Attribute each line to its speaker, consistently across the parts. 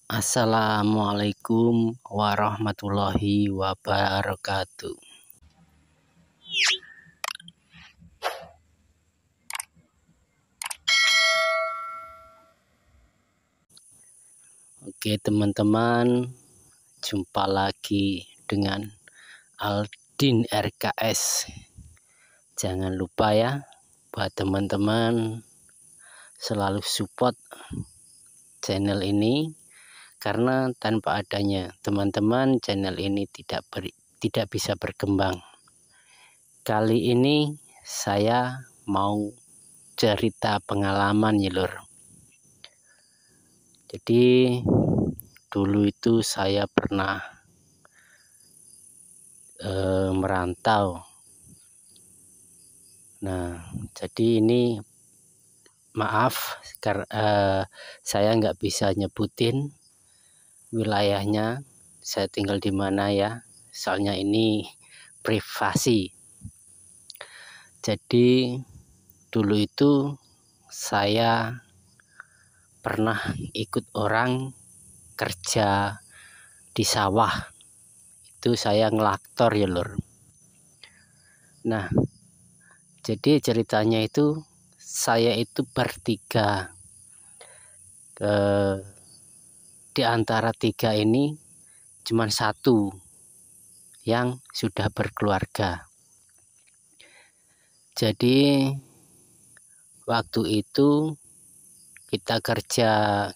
Speaker 1: Assalamualaikum warahmatullahi wabarakatuh. Oke teman-teman, jumpa lagi dengan Aldin RKS. Jangan lupa ya, buat teman-teman selalu support channel ini, karena tanpa adanya teman-teman channel ini tidak bisa berkembang. Kali ini saya mau cerita pengalaman ya lur. Jadi dulu itu saya pernah merantau. Nah, jadi ini maaf karena saya nggak bisa nyebutin wilayahnya, saya tinggal di mana ya, soalnya ini privasi. Jadi dulu itu saya pernah ikut orang kerja di sawah. Itu saya ngelaktor ya lur. Nah, jadi ceritanya itu saya itu bertiga. Di antara tiga ini cuma satu yang sudah berkeluarga. Jadi waktu itu kita kerja,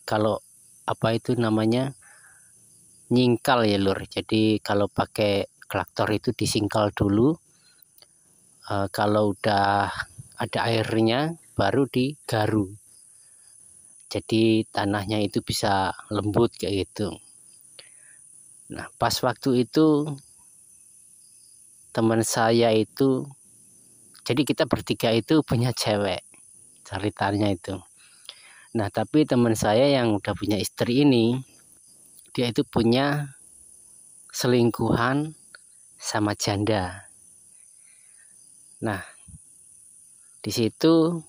Speaker 1: kalau apa itu namanya, nyingkal ya lur. Jadi kalau pakai traktor itu disingkal dulu, kalau udah ada airnya baru digaru, jadi tanahnya itu bisa lembut kayak gitu. Nah pas waktu itu teman saya itu, jadi kita bertiga itu punya cewek ceritanya itu. Nah tapi teman saya yang udah punya istri ini, dia itu punya selingkuhan sama janda. Nah di situ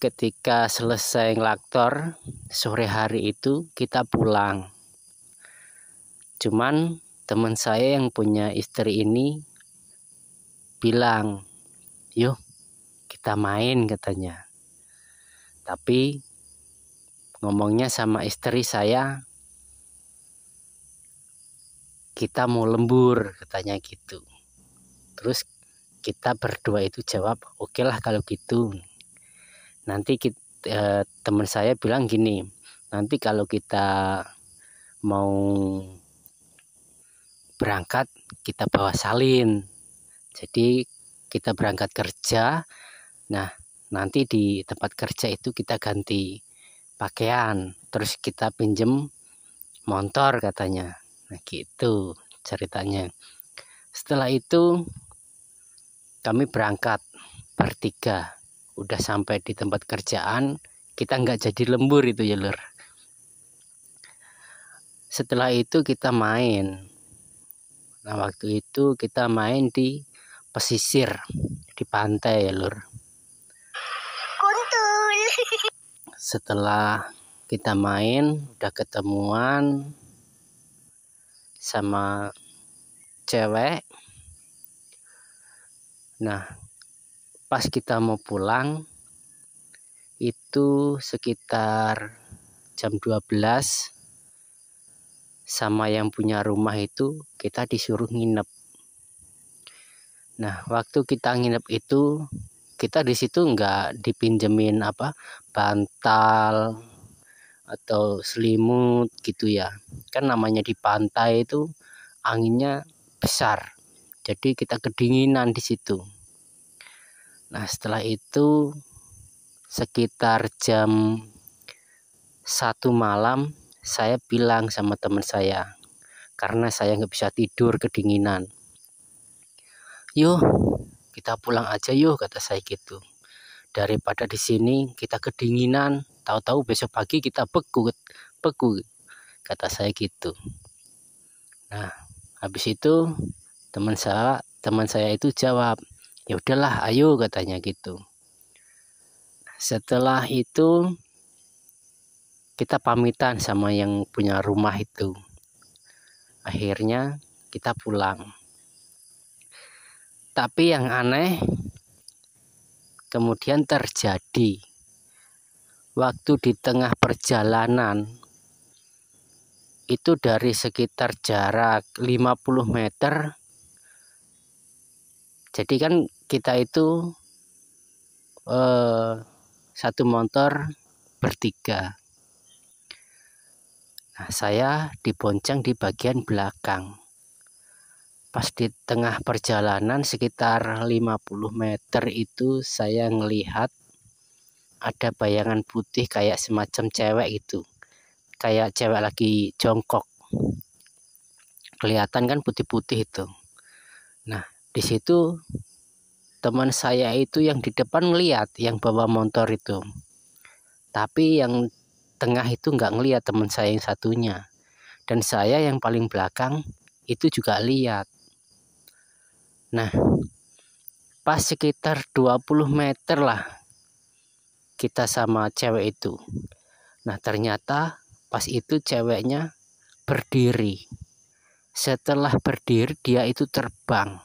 Speaker 1: ketika selesai ngelaktor sore hari itu kita pulang. Cuman teman saya yang punya istri ini bilang, yuk kita main katanya. Tapi ngomongnya sama istri saya, kita mau lembur katanya gitu. Terus kita berdua itu jawab, oke lah kalau gitu. Nanti teman saya bilang gini, nanti kalau kita mau berangkat kita bawa salin. Jadi kita berangkat kerja, nah nanti di tempat kerja itu kita ganti pakaian, terus kita pinjem motor katanya. Nah gitu ceritanya. Setelah itu kami berangkat bertiga. Udah sampai di tempat kerjaan, kita nggak jadi lembur itu ya lur. Setelah itu kita main. Nah waktu itu kita main di pesisir, di pantai ya lur. Setelah kita main, udah ketemuan sama cewek. Nah pas kita mau pulang itu sekitar jam 12, sama yang punya rumah itu kita disuruh nginep. Nah waktu kita nginep itu kita di situ nggak dipinjemin apa bantal atau selimut gitu ya, kan namanya di pantai itu anginnya besar, jadi kita kedinginan di situ. Nah setelah itu sekitar jam 1 malam saya bilang sama teman saya, karena saya nggak bisa tidur kedinginan, yuk kita pulang aja yuk kata saya gitu, daripada di sini kita kedinginan, tahu-tahu besok pagi kita beku kata saya gitu. Nah habis itu teman saya itu jawab, ya udahlah ayo katanya gitu. Setelah itu kita pamitan sama yang punya rumah itu. Akhirnya kita pulang. Tapi yang aneh kemudian terjadi. Waktu di tengah perjalanan itu dari sekitar jarak 50 meter. Jadi kan kita itu satu motor bertiga. Nah, saya dibonceng di bagian belakang. Pas di tengah perjalanan sekitar 50 meter itu saya ngelihat ada bayangan putih kayak semacam cewek itu. Kayak cewek lagi jongkok. Kelihatan kan putih-putih itu. Nah, di situ teman saya itu yang di depan ngelihat, yang bawa motor itu. Tapi yang tengah itu nggak ngelihat teman saya yang satunya. Dan saya yang paling belakang itu juga lihat. Nah, pas sekitar 20 meter lah kita sama cewek itu. Nah, ternyata pas itu ceweknya berdiri. Setelah berdiri dia itu terbang.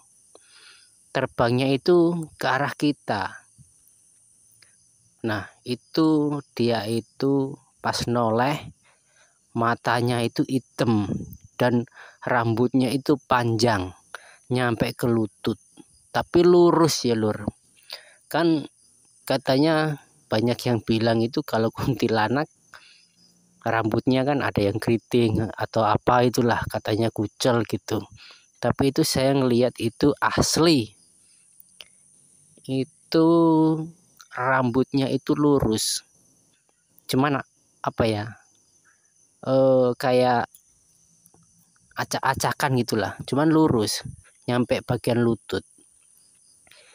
Speaker 1: Terbangnya itu ke arah kita. Nah, itu dia itu pas noleh matanya itu hitam dan rambutnya itu panjang nyampe ke lutut, tapi lurus ya lur. Kan katanya banyak yang bilang itu kalau kuntilanak rambutnya kan ada yang keriting atau apa itulah, katanya kucel gitu. Tapi itu saya ngelihat itu asli, itu rambutnya itu lurus, cuman apa ya, kayak acak-acakan gitulah, cuman lurus nyampe bagian lutut.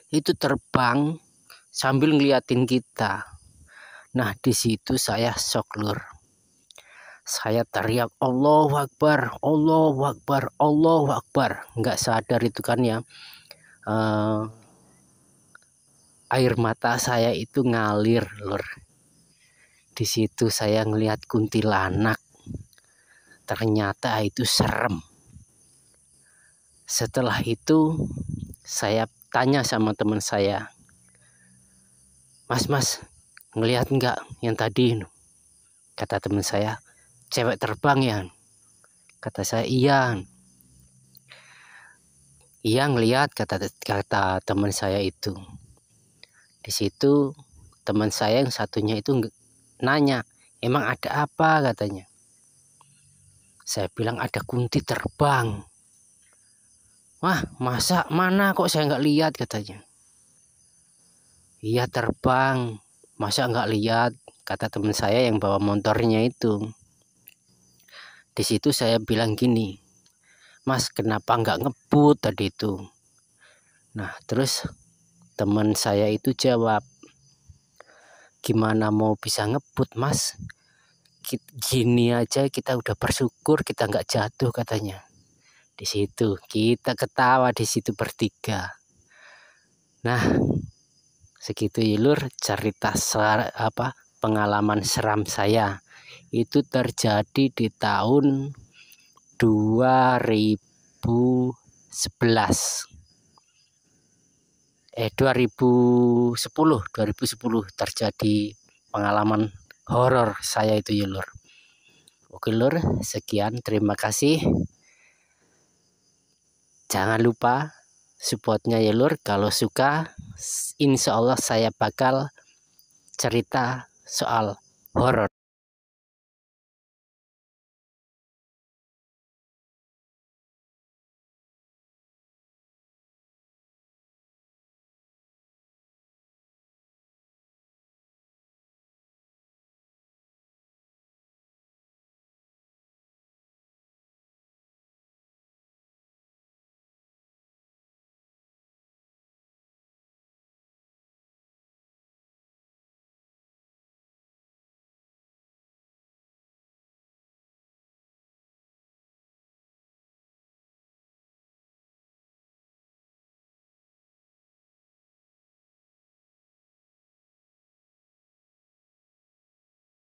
Speaker 1: Itu terbang sambil ngeliatin kita. Nah, di situ saya shock lur. Saya teriak Allahu Akbar, Allahu Akbar, Allahu Akbar. Nggak sadar itu kan ya, air mata saya itu ngalir lur. Di situ saya ngelihat kuntilanak. Ternyata itu serem. Setelah itu saya tanya sama teman saya, Mas, ngelihat nggak yang tadi? Kata teman saya, cewek terbang ya? Kata saya, iya ngelihat, kata teman saya itu. Di situ teman saya yang satunya itu nanya, emang ada apa katanya. Saya bilang ada kunti terbang. Wah, masa mana kok saya nggak lihat katanya. Iya terbang, masa nggak lihat, kata teman saya yang bawa motornya itu. Di situ saya bilang gini, Mas kenapa nggak ngebut tadi itu. Nah terus teman saya itu jawab, gimana mau bisa ngebut Mas, gini aja kita udah bersyukur kita nggak jatuh katanya. Di situ kita ketawa di situ bertiga. Nah, segitu ya lur cerita pengalaman seram saya. Itu terjadi di tahun 2010 terjadi pengalaman horor saya itu ya lur. Oke lur, sekian, terima kasih. Jangan lupa supportnya ya lur. Kalau suka, insya Allah saya bakal cerita soal horor.